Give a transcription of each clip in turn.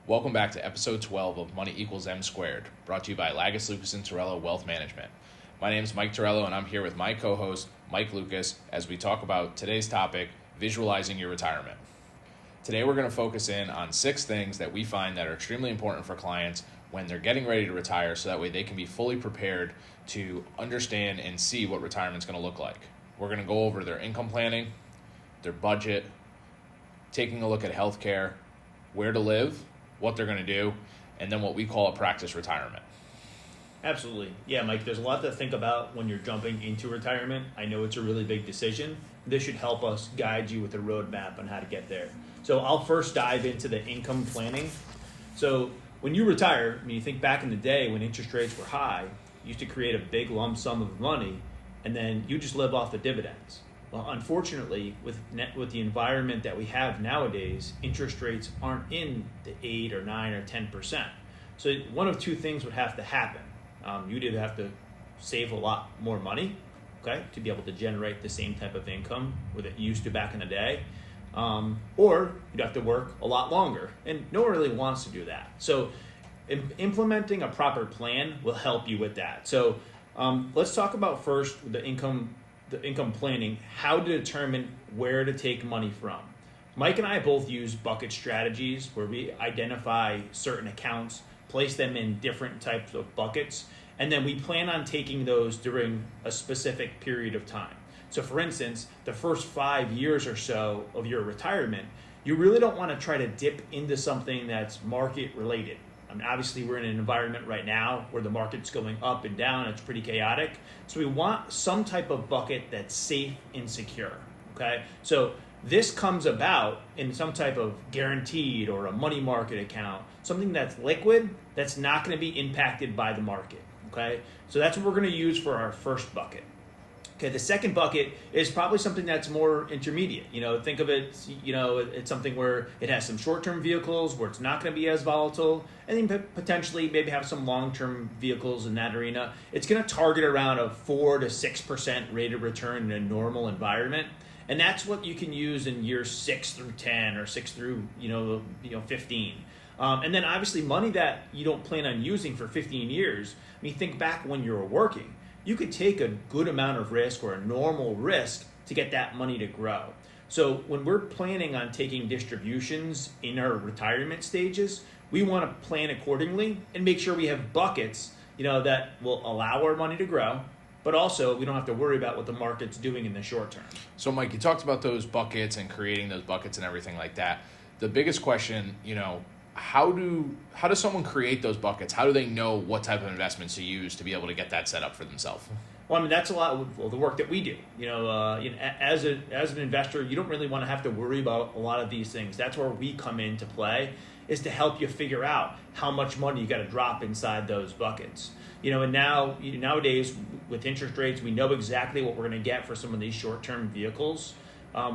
Welcome back to episode 12 of Money Equals M Squared, brought to you by Lagus, Lucas, and Torello Wealth Management. My name is Mike Torello, and I'm here with my co-host, Mike Lucas, as we talk about today's topic, visualizing your retirement. Today we're going to focus in on 6 things that we find that are extremely important for clients when they're getting ready to retire, so that way they can be fully prepared to understand and see what retirement's going to look like. We're going to go over their income planning, their budget, taking a look at healthcare, where to live, what they're going to do, and then what we call a practice retirement. Absolutely. Yeah, Mike, there's a lot to think about when you're jumping into retirement. I know it's a really big decision. This should help us guide you with a roadmap on how to get there. So I'll first dive into the income planning. So when you retire, you think back in the day when interest rates were high, you used to create a big lump sum of money, and then you just live off the dividends. Well, unfortunately, with the environment that we have nowadays, interest rates aren't in the 8 or 9 or 10%. So one of two things would have to happen. You'd either have to save a lot more money, okay, to be able to generate the same type of income that you used to back in the day, or you'd have to work a lot longer, and no one really wants to do that. So implementing a proper plan will help you with that. So let's talk about first the income planning, how to determine where to take money from. Mike and I both use bucket strategies where we identify certain accounts, place them in different types of buckets, and then we plan on taking those during a specific period of time. So for instance, the first 5 years or so of your retirement, you really don't want to try to dip into something that's market related. I mean, obviously, we're in an environment right now where the market's going up and down. It's pretty chaotic. So we want some type of bucket that's safe and secure, okay? So this comes about in some type of guaranteed or a money market account, something that's liquid, that's not going to be impacted by the market, okay? So that's what we're going to use for our first bucket. Okay, the second bucket is probably something that's more intermediate. Think of it, it's something where it has some short-term vehicles where it's not going to be as volatile, and then potentially maybe have some long-term vehicles in that arena. It's going to target around a 4 to 6% rate of return in a normal environment, and that's what you can use in years 6 through 10 or 6 through 15. And then obviously money that you don't plan on using for 15 years. I mean, think back when you were working. You could take a good amount of risk or a normal risk to get that money to grow. So when we're planning on taking distributions in our retirement stages, we want to plan accordingly and make sure we have buckets, that will allow our money to grow, but also we don't have to worry about what the market's doing in the short term. So Mike, you talked about those buckets and creating those buckets and everything like that. The biggest question, how does someone create those buckets? How do they know what type of investments to use to be able to get that set up for themselves? Well, I mean, that's a lot of the work that we do. As an investor, you don't really want to have to worry about a lot of these things. That's where we come into play, is to help you figure out how much money you got to drop inside those buckets. And nowadays with interest rates, we know exactly what we're going to get for some of these short-term vehicles.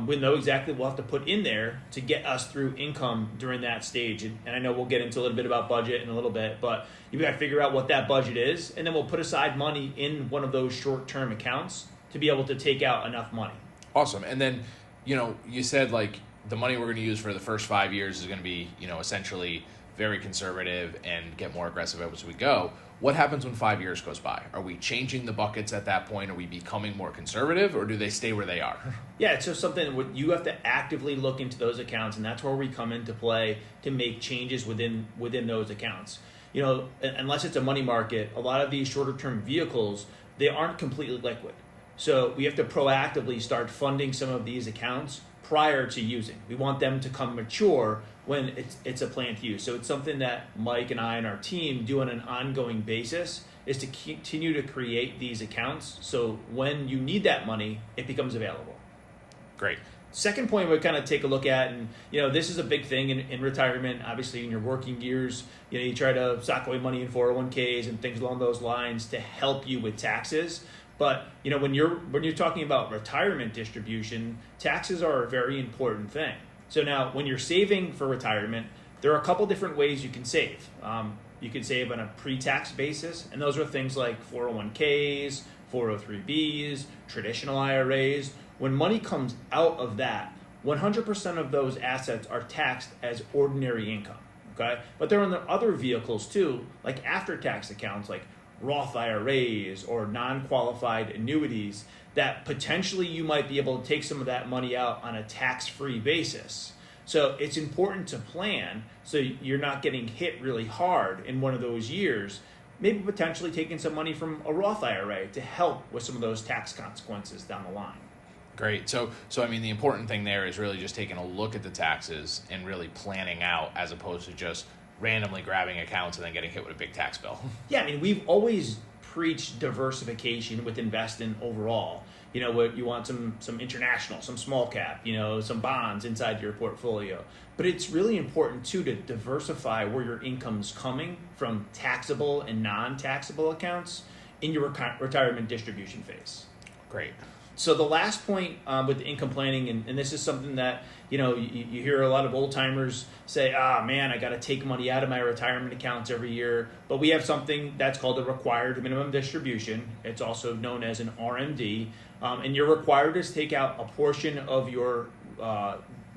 We know exactly what we'll have to put in there to get us through income during that stage. And I know we'll get into a little bit about budget in a little bit, but you got to figure out what that budget is, and then we'll put aside money in one of those short-term accounts to be able to take out enough money. Awesome. And then, you said like the money we're going to use for the first 5 years is going to be, essentially very conservative and get more aggressive as we go. What happens when 5 years goes by? Are we changing the buckets at that point? Are we becoming more conservative, or do they stay where they are? Yeah, it's just something you have to actively look into those accounts, and that's where we come into play to make changes within those accounts. Unless it's a money market, a lot of these shorter term vehicles, they aren't completely liquid. So we have to proactively start funding some of these accounts prior to using. We want them to come mature when it's a planned use. So it's something that Mike and I and our team do on an ongoing basis, is to continue to create these accounts so when you need that money, it becomes available. Great. Second point we kind of take a look at, and this is a big thing in retirement. Obviously, in your working years, you try to sock away money in 401ks and things along those lines to help you with taxes. But when you're talking about retirement distribution, taxes are a very important thing. So now, when you're saving for retirement, there are a couple different ways you can save. You can save on a pre-tax basis, and those are things like 401ks, 403bs, traditional IRAs. When money comes out of that, 100% of those assets are taxed as ordinary income. Okay, but there are other vehicles too, like after-tax accounts, like Roth IRAs or non-qualified annuities that potentially you might be able to take some of that money out on a tax-free basis. So it's important to plan so you're not getting hit really hard in one of those years. Maybe potentially taking some money from a Roth IRA to help with some of those tax consequences down the line. Great. So I mean, the important thing there is really just taking a look at the taxes and really planning out, as opposed to just randomly grabbing accounts and then getting hit with a big tax bill. Yeah, I mean, we've always preached diversification with investing overall. You know, what you want some international, some small cap, you know, some bonds inside your portfolio. But it's really important too to diversify where your income's coming from, taxable and non-taxable accounts in your retirement distribution phase. Great. So the last point with the income planning, and this is something that, you know, you hear a lot of old timers say, man, I got to take money out of my retirement accounts every year. But we have something that's called a required minimum distribution. It's also known as an RMD. And you're required to take out a portion of your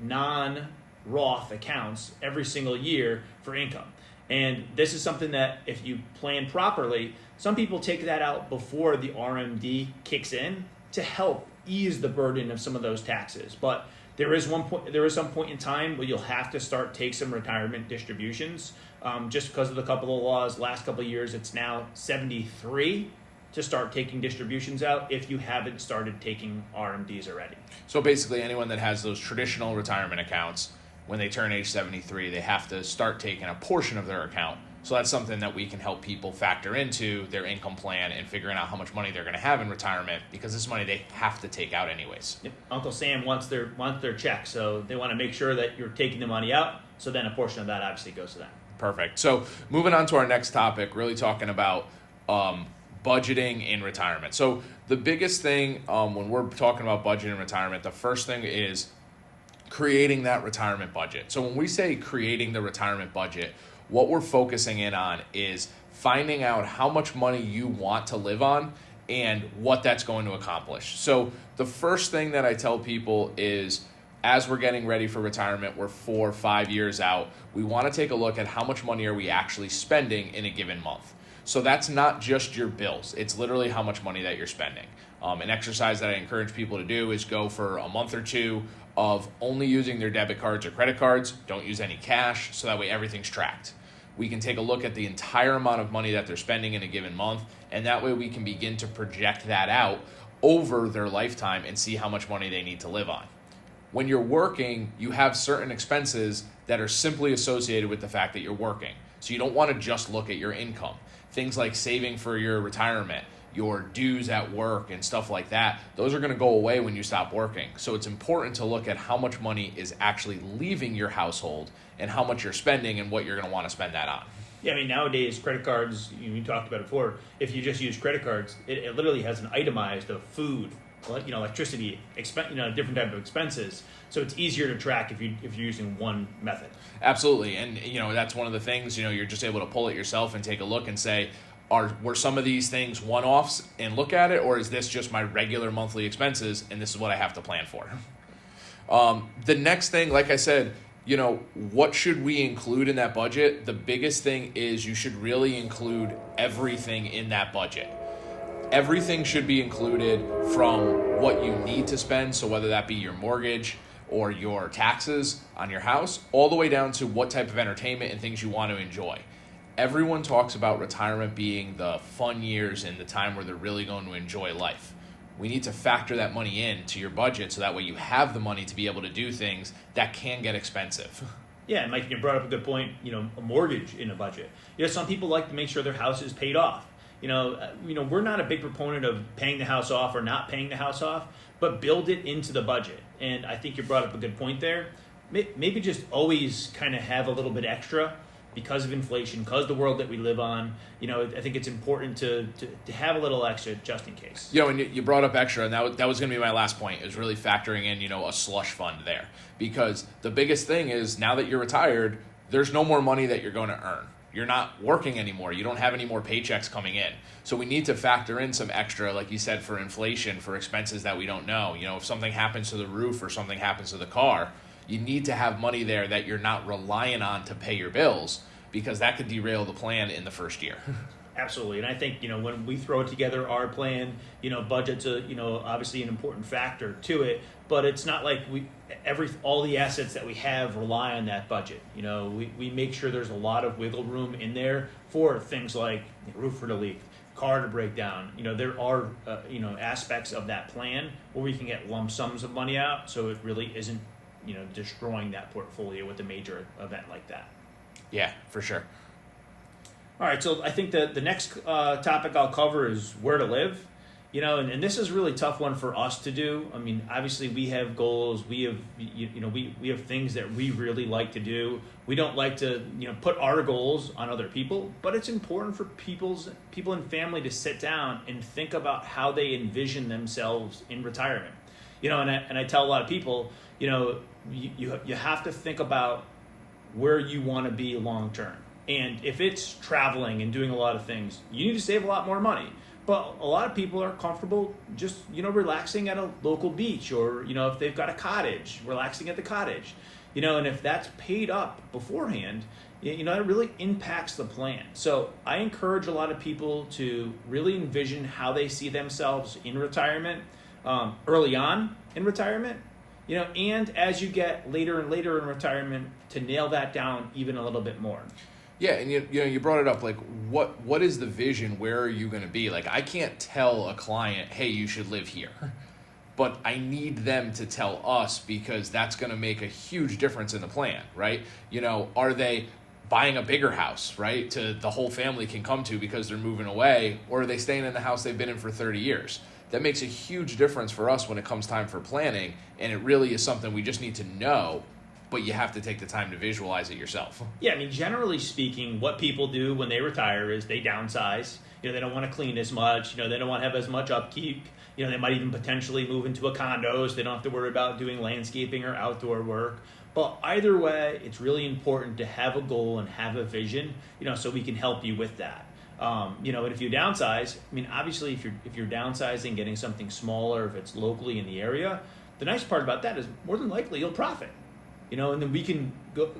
non-Roth accounts every single year for income. And this is something that if you plan properly, some people take that out before the RMD kicks in to help ease the burden of some of those taxes. But there is some point in time where you'll have to take some retirement distributions, just because of the couple of laws. Last couple of years, it's now 73 to start taking distributions out if you haven't started taking RMDs already. So basically, anyone that has those traditional retirement accounts, when they turn age 73, they have to start taking a portion of their account. So that's something that we can help people factor into their income plan and figuring out how much money they're going to have in retirement, because this money they have to take out anyways. Yep. Uncle Sam wants their check, so they want to make sure that you're taking the money out, so then a portion of that obviously goes to them. Perfect. So moving on to our next topic, really talking about budgeting in retirement. So the biggest thing when we're talking about budgeting in retirement, the first thing is creating that retirement budget. So when we say creating the retirement budget, what we're focusing in on is finding out how much money you want to live on and what that's going to accomplish. So the first thing that I tell people is, as we're getting ready for retirement, we're 4 or 5 years out, we want to take a look at how much money are we actually spending in a given month. So that's not just your bills. It's literally how much money that you're spending. An exercise that I encourage people to do is go for a month or two of only using their debit cards or credit cards. Don't use any cash, so that way everything's tracked. We can take a look at the entire amount of money that they're spending in a given month, and that way we can begin to project that out over their lifetime and see how much money they need to live on. When you're working, you have certain expenses that are simply associated with the fact that you're working. So you don't want to just look at your income. Things like saving for your retirement, your dues at work and stuff like that, those are going to go away when you stop working. So it's important to look at how much money is actually leaving your household and how much you're spending and what you're going to want to spend that on. Yeah, I mean, nowadays, credit cards, you talked about it before, if you just use credit cards, it literally has an itemized of food, electricity, different type of expenses. So it's easier to track if you're using one method. Absolutely. And, that's one of the things, you're just able to pull it yourself and take a look and say, were some of these things one-offs and look at it, or is this just my regular monthly expenses and this is what I have to plan for? The next thing, like I said, what should we include in that budget? The biggest thing is you should really include everything in that budget. Everything should be included, from what you need to spend, so whether that be your mortgage or your taxes on your house, all the way down to what type of entertainment and things you want to enjoy. Everyone talks about retirement being the fun years and the time where they're really going to enjoy life. We need to factor that money into your budget so that way you have the money to be able to do things that can get expensive. Yeah, and Mike, you brought up a good point, a mortgage in a budget. Some people like to make sure their house is paid off. We're not a big proponent of paying the house off or not paying the house off, but build it into the budget. And I think you brought up a good point there. Maybe just always kind of have a little bit extra because of inflation, because of the world that we live on. I think it's important to have a little extra just in case. And you brought up extra, and that was going to be my last point, is really factoring in, a slush fund there. Because the biggest thing is, now that you're retired, there's no more money that you're going to earn. You're not working anymore. You don't have any more paychecks coming in. So we need to factor in some extra, like you said, for inflation, for expenses that we don't know. If something happens to the roof or something happens to the car, you need to have money there that you're not relying on to pay your bills, because that could derail the plan in the first year. Absolutely. And I think, when we throw together our plan, budget's obviously an important factor to it, but it's not like all the assets that we have rely on that budget. We make sure there's a lot of wiggle room in there for things like roof to leak, car to break down. There are, aspects of that plan where we can get lump sums of money out, so it really isn't, destroying that portfolio with a major event like that. Yeah, for sure. All right, so I think the next topic I'll cover is where to live. And this is a really tough one for us to do. I mean, obviously we have goals. We have, we have things that we really like to do. We don't like to, put our goals on other people, but it's important for people and family to sit down and think about how they envision themselves in retirement. And I tell a lot of people, you have to think about where you want to be long term. And if it's traveling and doing a lot of things, you need to save a lot more money. But a lot of people are comfortable just, relaxing at a local beach, or, if they've got a cottage, relaxing at the cottage, and if that's paid up beforehand, it really impacts the plan. So I encourage a lot of people to really envision how they see themselves in retirement, early on in retirement, and as you get later and later in retirement, to nail that down even a little bit more. Yeah, and you brought it up, like what is the vision? Where are you going to be? Like, I can't tell a client, hey, you should live here. But I need them to tell us, because that's going to make a huge difference in the plan, right? Are they buying a bigger house, right, to the whole family can come to because they're moving away, or are they staying in the house they've been in for 30 years? That makes a huge difference for us when it comes time for planning, and it really is something we just need to know, but you have to take the time to visualize it yourself. Yeah, I mean, generally speaking, what people do when they retire is they downsize. They don't want to clean as much. They don't want to have as much upkeep. They might even potentially move into a condo, so they don't have to worry about doing landscaping or outdoor work. But either way, it's really important to have a goal and have a vision, so we can help you with that. And if you downsize, I mean, obviously, if you're downsizing, getting something smaller, if it's locally in the area, the nice part about that is more than likely you'll profit. And then we can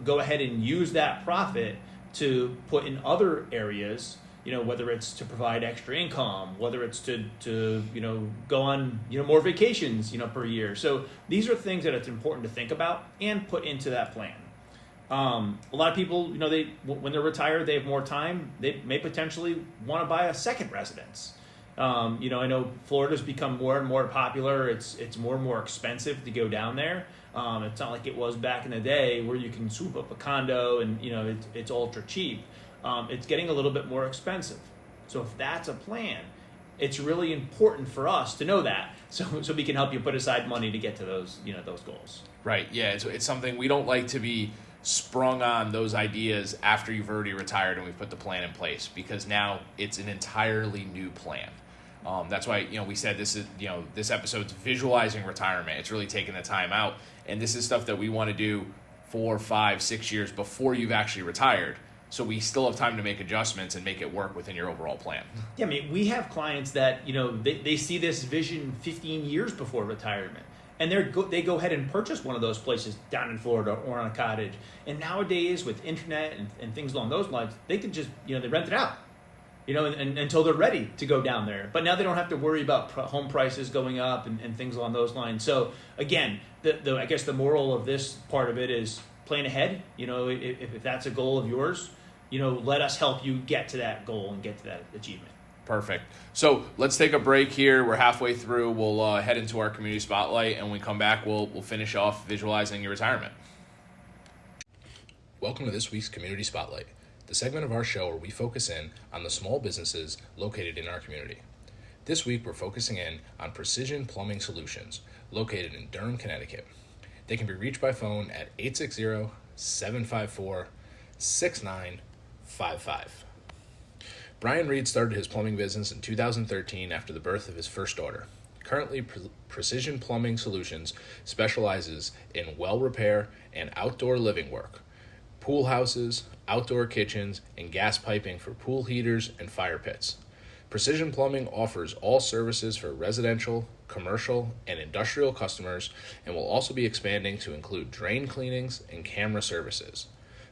go ahead and use that profit to put in other areas, whether it's to provide extra income, whether it's to go on, more vacations, per year. So these are things that it's important to think about and put into that plan. A lot of people, when they're retired, they have more time. They may potentially want to buy a second residence. I know Florida's become more and more popular. It's more and more expensive to go down there. It's not like it was back in the day where you can swoop up a condo and it's ultra cheap. It's getting a little bit more expensive. So if that's a plan, it's really important for us to know that, so we can help you put aside money to get to those those goals. Right. Yeah. It's something we don't like to be sprung on those ideas after you've already retired and we've put the plan in place, because now it's an entirely new plan. That's why, we said this is, this episode's visualizing retirement. It's really taking the time out. And this is stuff that we want to do 4, 5, 6 years before you've actually retired. So we still have time to make adjustments and make it work within your overall plan. Yeah, I mean, we have clients that, they see this vision 15 years before retirement. And they go ahead and purchase one of those places down in Florida or on a cottage. And nowadays, with internet and things along those lines, they can just, they rent it out. And until they're ready to go down there. But now they don't have to worry about home prices going up and things along those lines. So again, I guess the moral of this part of it is plan ahead. If that's a goal of yours, let us help you get to that goal and get to that achievement. Perfect. So let's take a break here. We're halfway through. We'll head into our community spotlight, and when we come back, we'll finish off visualizing your retirement. Welcome to this week's community spotlight, the segment of our show where we focus in on the small businesses located in our community. This week, we're focusing in on Precision Plumbing Solutions, located in Durham, Connecticut. They can be reached by phone at 860-754-6955. Brian Reed started his plumbing business in 2013 after the birth of his first daughter. Currently, Precision Plumbing Solutions specializes in well repair and outdoor living work, pool houses, outdoor kitchens, and gas piping for pool heaters and fire pits. Precision Plumbing offers all services for residential, commercial, and industrial customers and will also be expanding to include drain cleanings and camera services.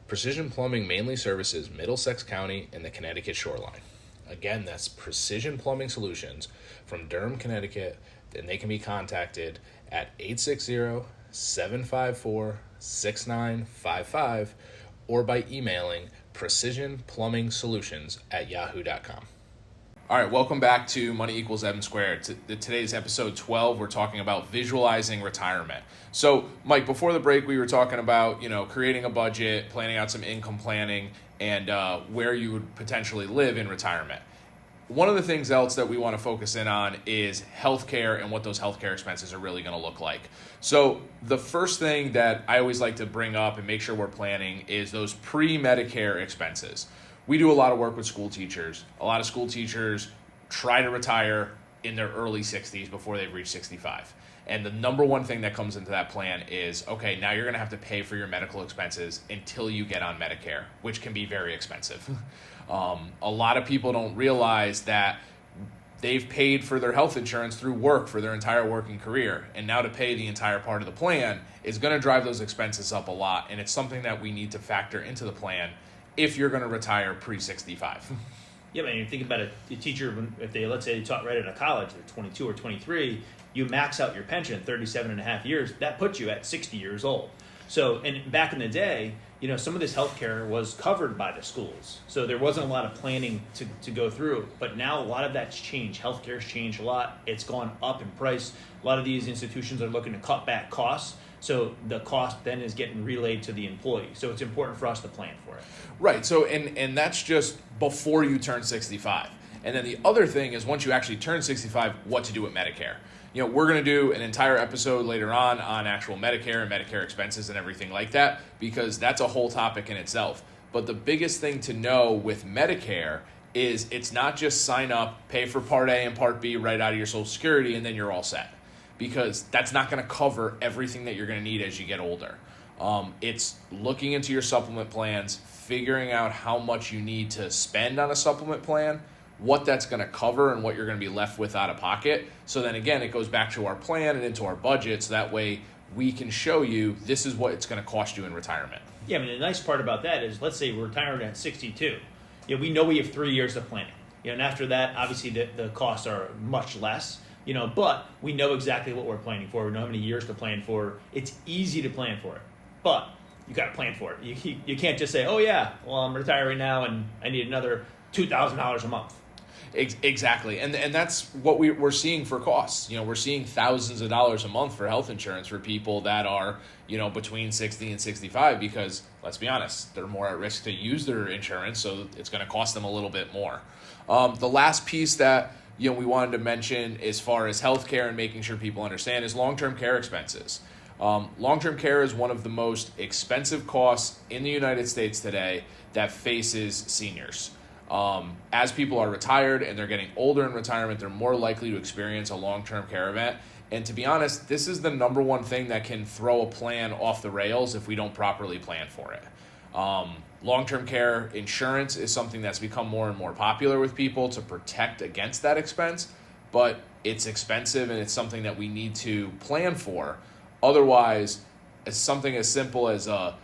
Precision Plumbing mainly services Middlesex County and the Connecticut shoreline. Again, that's Precision Plumbing Solutions from Durham, Connecticut, and they can be contacted at 860-754-6955 or by emailing precisionplumbing.solutions@yahoo.com. All right, welcome back to Money Equals M Squared. Today's episode 12, we're talking about visualizing retirement. So, Mike, before the break, we were talking about, creating a budget, planning out some income planning, and where you would potentially live in retirement. One of the things else that we want to focus in on is healthcare and what those healthcare expenses are really going to look like. So the first thing that I always like to bring up and make sure we're planning is those pre-Medicare expenses. We do a lot of work with school teachers. A lot of school teachers try to retire in their early 60s before they've reached 65. And the number one thing that comes into that plan is, okay, now you're going to have to pay for your medical expenses until you get on Medicare, which can be very expensive. A lot of people don't realize that they've paid for their health insurance through work for their entire working career. And now to pay the entire part of the plan is going to drive those expenses up a lot. And it's something that we need to factor into the plan if you're going to retire pre-65. Yeah, man, you think about a teacher, if they, let's say they taught right out of college, they're 22 or 23, you max out your pension at 37 and a half years, that puts you at 60 years old. So, and back in the day, some of this healthcare was covered by the schools. So there wasn't a lot of planning to go through. But now a lot of that's changed. Healthcare's changed a lot. It's gone up in price. A lot of these institutions are looking to cut back costs. So the cost then is getting relayed to the employee. So it's important for us to plan for it. Right. So, and that's just before you turn 65. And then the other thing is once you actually turn 65, what to do with Medicare. We're going to do an entire episode later on actual Medicare and Medicare expenses and everything like that, because that's a whole topic in itself. But the biggest thing to know with Medicare is it's not just sign up, pay for Part A and Part B right out of your Social Security, and then you're all set. Because that's not going to cover everything that you're going to need as you get older. It's looking into your supplement plans, figuring out how much you need to spend on a supplement plan, what that's going to cover and what you're going to be left with out of pocket. So then again, it goes back to our plan and into our budget. So that way we can show you this is what it's going to cost you in retirement. Yeah, I mean, the nice part about that is, let's say we're retiring at 62. We know we have 3 years of planning. And after that, obviously the costs are much less. But we know exactly what we're planning for. We know how many years to plan for. It's easy to plan for it, but you got to plan for it. You can't just say, oh yeah, well, I'm retiring now and I need another $2,000 a month. Exactly. And that's what we're seeing for costs. We're seeing thousands of dollars a month for health insurance for people that are, between 60 and 65, because let's be honest, they're more at risk to use their insurance. So it's going to cost them a little bit more. The last piece that, we wanted to mention as far as healthcare and making sure people understand is long-term care expenses. Long-term care is one of the most expensive costs in the United States today that faces seniors. As people are retired and they're getting older in retirement, they're more likely to experience a long-term care event. And to be honest, this is the number one thing that can throw a plan off the rails if we don't properly plan for it. Long-term care insurance is something that's become more and more popular with people to protect against that expense, but it's expensive and it's something that we need to plan for. Otherwise, it's something as simple as a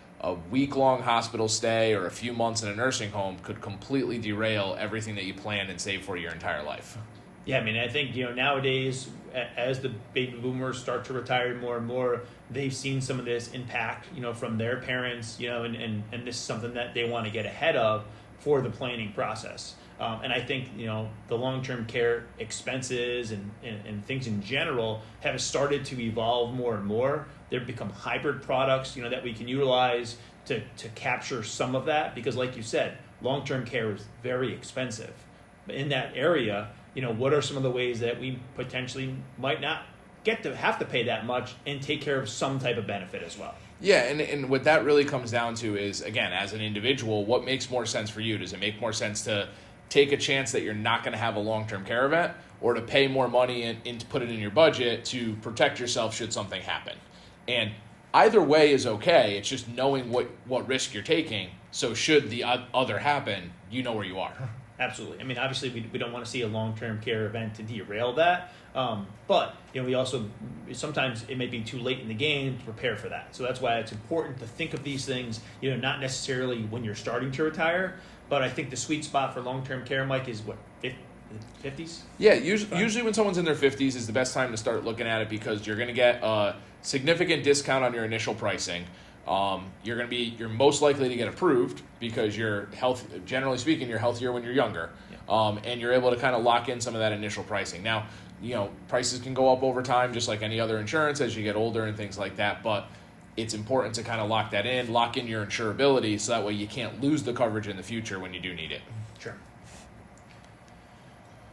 week-long hospital stay or a few months in a nursing home could completely derail everything that you planned and saved for your entire life. Yeah, I mean, I think, nowadays, as the baby boomers start to retire more and more, they've seen some of this impact, from their parents, and this is something that they want to get ahead of for the planning process. And I think, the long-term care expenses and things in general have started to evolve more and more. They've become hybrid products, that we can utilize to capture some of that, because like you said, long-term care is very expensive. But in that area, what are some of the ways that we potentially might not get to have to pay that much and take care of some type of benefit as well? Yeah, and what that really comes down to is, again, as an individual, what makes more sense for you? Does it make more sense to take a chance that you're not going to have a long-term care event, or to pay more money and to put it in your budget to protect yourself should something happen? And either way is okay. It's just knowing what risk you're taking. So should the other happen, you know where you are. Absolutely. I mean, obviously, we don't want to see a long-term care event to derail that. But we also sometimes it may be too late in the game to prepare for that. So that's why it's important to think of these things. Not necessarily when you're starting to retire, but I think the sweet spot for long-term care, Mike, is what 50s. Yeah, usually when someone's in their 50s is the best time to start looking at it because you're going to get a significant discount on your initial pricing. You're most likely to get approved because you're healthy. Generally speaking, you're healthier when you're younger, and you're able to kind of lock in some of that initial pricing. Now, prices can go up over time, just like any other insurance as you get older and things like that. But it's important to kind of lock that in, lock in your insurability, so that way you can't lose the coverage in the future when you do need it. Sure.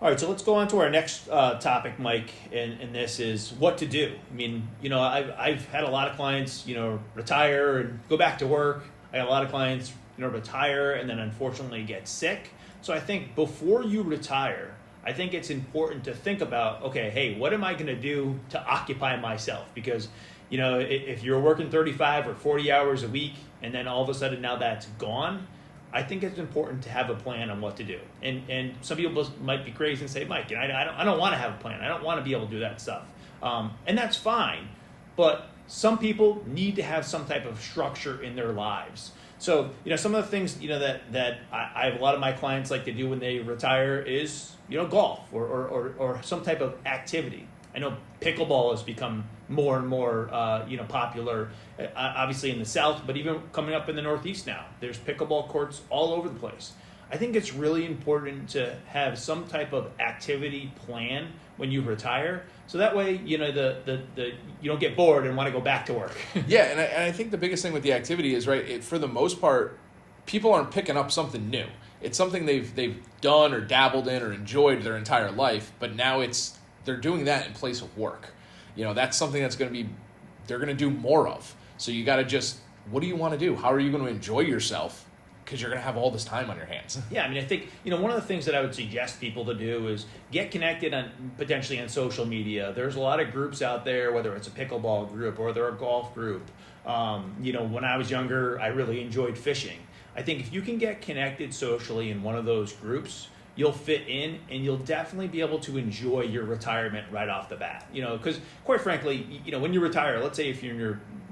All right, so let's go on to our next topic, Mike, and this is what to do. I mean, I've had a lot of clients, retire and go back to work. I had a lot of clients, retire and then unfortunately get sick. So I think before you retire, I think it's important to think about, okay, hey, what am I going to do to occupy myself? Because, if you're working 35 or 40 hours a week and then all of a sudden now that's gone, I think it's important to have a plan on what to do. And some people might be crazy and say, Mike, I don't want to have a plan. I don't want to be able to do that stuff. And that's fine. But some people need to have some type of structure in their lives. So, some of the things, that I have a lot of my clients like to do when they retire is, golf or some type of activity. I know pickleball has become more and more, popular, obviously in the South, but even coming up in the Northeast now. There's pickleball courts all over the place. I think it's really important to have some type of activity plan when you retire, so that way, you don't get bored and want to go back to work. Yeah, and I think the biggest thing with the activity is, right, for the most part, people aren't picking up something new. It's something they've done or dabbled in or enjoyed their entire life, but now they're doing that in place of work. That's something that's they're going to do more of. So you got to just, what do you want to do? How are you going to enjoy yourself? Because you're going to have all this time on your hands. Yeah, I mean, I think, one of the things that I would suggest people to do is get connected potentially on social media. There's a lot of groups out there, whether it's a pickleball group or they're a golf group. When I was younger, I really enjoyed fishing. I think if you can get connected socially in one of those groups, you'll fit in and you'll definitely be able to enjoy your retirement right off the bat. Because quite frankly, when you retire, let's say if you're in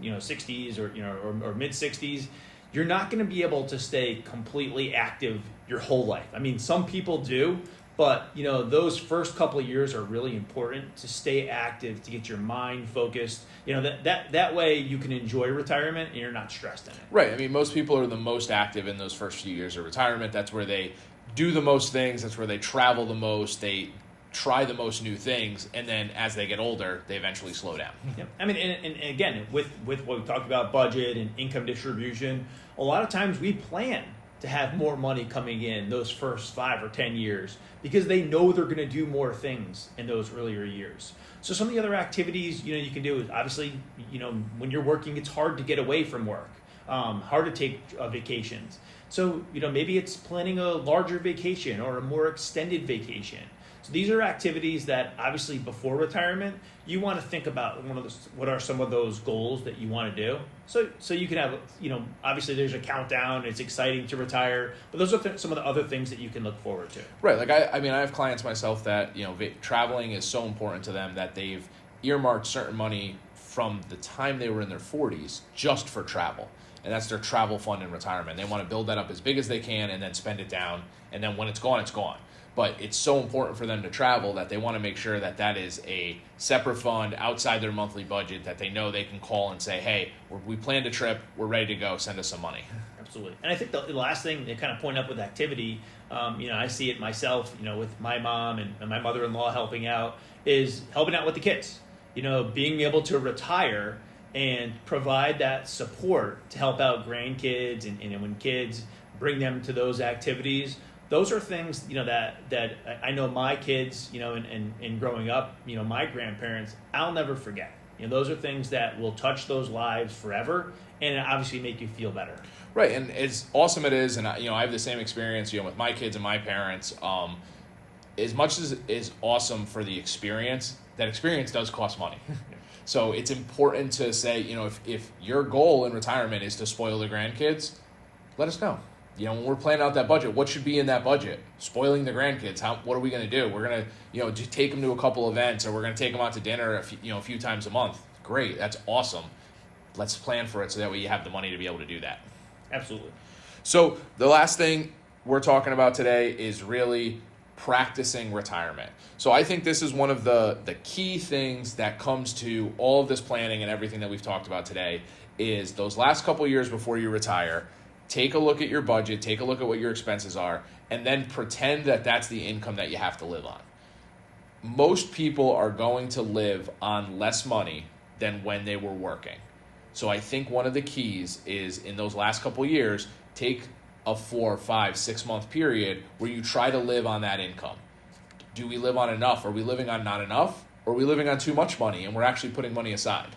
your 60s or mid 60s, you're not going to be able to stay completely active your whole life. I mean, some people do, but those first couple of years are really important to stay active, to get your mind focused. That way you can enjoy retirement and you're not stressed in it. Right. I mean, most people are the most active in those first few years of retirement. That's where they do the most things. That's where they travel the most. They try the most new things, and then as they get older, they eventually slow down. Yeah. I mean, and again, with what we talked about, budget and income distribution, a lot of times we plan to have more money coming in those first 5 or 10 years because they know they're going to do more things in those earlier years. So some of the other activities, you can do is obviously, when you're working, it's hard to get away from work, hard to take vacations. So, maybe it's planning a larger vacation or a more extended vacation. So these are activities that obviously before retirement, you want to think about what are some of those goals that you want to do. So you can have, obviously there's a countdown, it's exciting to retire, but those are some of the other things that you can look forward to. Right. Like I have clients myself that, traveling is so important to them that they've earmarked certain money from the time they were in their 40s just for travel. And that's their travel fund in retirement. They want to build that up as big as they can and then spend it down. And then when it's gone, it's gone. But it's so important for them to travel that they want to make sure that that is a separate fund outside their monthly budget that they know they can call and say, hey, we planned a trip, we're ready to go, send us some money. Absolutely. And I think the last thing to kind of point up with activity, I see it myself, with my mom and my mother-in-law helping out, is helping out with the kids. Being able to retire and provide that support to help out grandkids and when kids bring them to those activities. Those are things, that I know my kids, and growing up, my grandparents, I'll never forget. Those are things that will touch those lives forever and obviously make you feel better. Right, and as awesome it is, and I have the same experience, with my kids and my parents. As much as is awesome for the experience, that experience does cost money. So it's important to say, if your goal in retirement is to spoil the grandkids, let us know. when we're planning out that budget, what should be in that budget? Spoiling the grandkids. What are we going to do? We're going to, just take them to a couple events, or we're going to take them out to dinner a few times a month. Great. That's awesome. Let's plan for it so that way you have the money to be able to do that. Absolutely. So the last thing we're talking about today is really practicing retirement. So I think this is one of the key things that comes to all of this planning and everything that we've talked about today is those last couple years before you retire. Take a look at your budget, take a look at what your expenses are, and then pretend that that's the income that you have to live on. Most people are going to live on less money than when they were working. So I think one of the keys is in those last couple years, take a 4, 5, 6 month period where you try to live on that income. Do we live on enough? Are we living on not enough? Or are we living on too much money and we're actually putting money aside?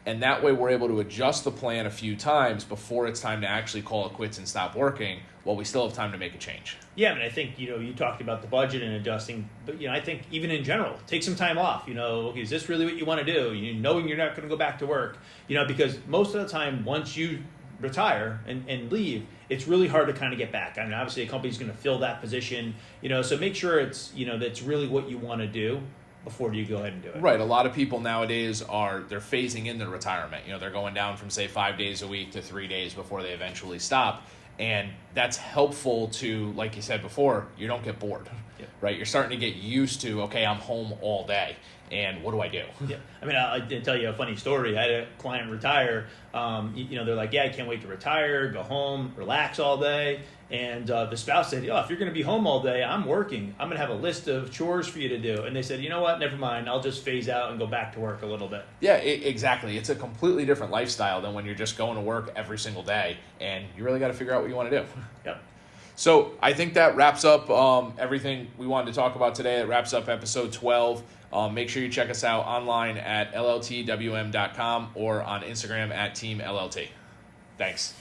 And that way we're able to adjust the plan a few times before it's time to actually call it quits and stop working while we still have time to make a change. Yeah, I think, you talked about the budget and adjusting, but, I think even in general, take some time off. Okay, is this really what you want to do? Knowing you're not going to go back to work, because most of the time once you retire and leave, it's really hard to kind of get back. Obviously a company's going to fill that position, so make sure it's, that's really what you want to do before you go ahead and do it. Right. A lot of people nowadays they're phasing in their retirement. They're going down from, say, 5 days a week to 3 days before they eventually stop. And that's helpful to, like you said before, you don't get bored, right? You're starting to get used to, okay, I'm home all day. And what do I do? Yeah, I did tell you a funny story. I had a client retire. They're like, yeah, I can't wait to retire, go home, relax all day. And the spouse said, if you're going to be home all day, I'm working. I'm going to have a list of chores for you to do. And they said, you know what? Never mind. I'll just phase out and go back to work a little bit. Yeah, exactly. It's a completely different lifestyle than when you're just going to work every single day. And you really got to figure out what you want to do. Yep. So I think that wraps up everything we wanted to talk about today. It wraps up episode 12. Make sure you check us out online at lltwm.com or on Instagram at teamllt. Thanks.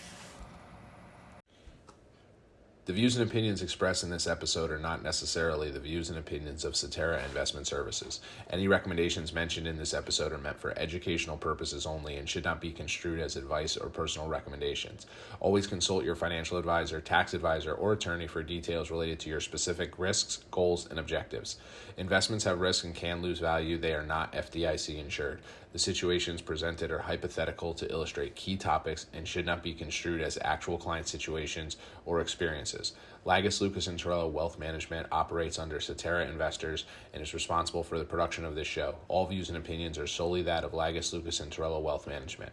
The views and opinions expressed in this episode are not necessarily the views and opinions of Cetera Investment Services. Any recommendations mentioned in this episode are meant for educational purposes only and should not be construed as advice or personal recommendations. Always consult your financial advisor, tax advisor, or attorney for details related to your specific risks, goals, and objectives. Investments have risk and can lose value. They are not FDIC insured. The situations presented are hypothetical to illustrate key topics and should not be construed as actual client situations or experiences. Lagus, Lucas & Torello Wealth Management operates under Cetera Investors and is responsible for the production of this show. All views and opinions are solely that of Lagus, Lucas & Torello Wealth Management.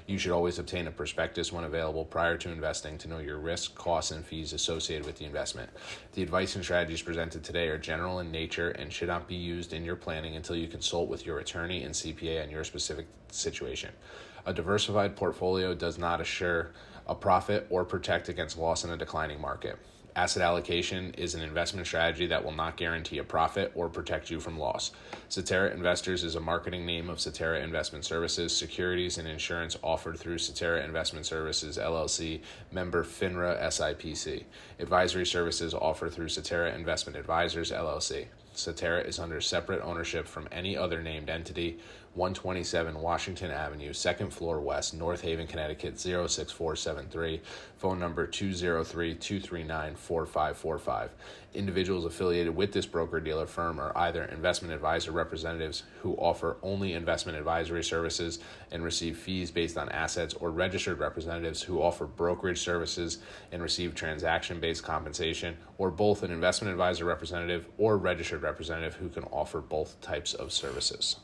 You should always obtain a prospectus when available prior to investing to know your risk, costs, and fees associated with the investment. The advice and strategies presented today are general in nature and should not be used in your planning until you consult with your attorney and CPA on your specific situation. A diversified portfolio does not assure a profit or protect against loss in a declining market. Asset allocation is an investment strategy that will not guarantee a profit or protect you from loss. Cetera Investors is a marketing name of Cetera Investment Services. Securities and insurance offered through Cetera Investment Services, LLC, member FINRA SIPC. Advisory services offered through Cetera Investment Advisors, LLC. Cetera is under separate ownership from any other named entity. 127 Washington Avenue, 2nd floor west, North Haven, Connecticut, 06473. Phone number 203-239-4545. Individuals affiliated with this broker-dealer firm are either investment advisor representatives who offer only investment advisory services and receive fees based on assets, or registered representatives who offer brokerage services and receive transaction-based compensation, or both an investment advisor representative or registered representative who can offer both types of services.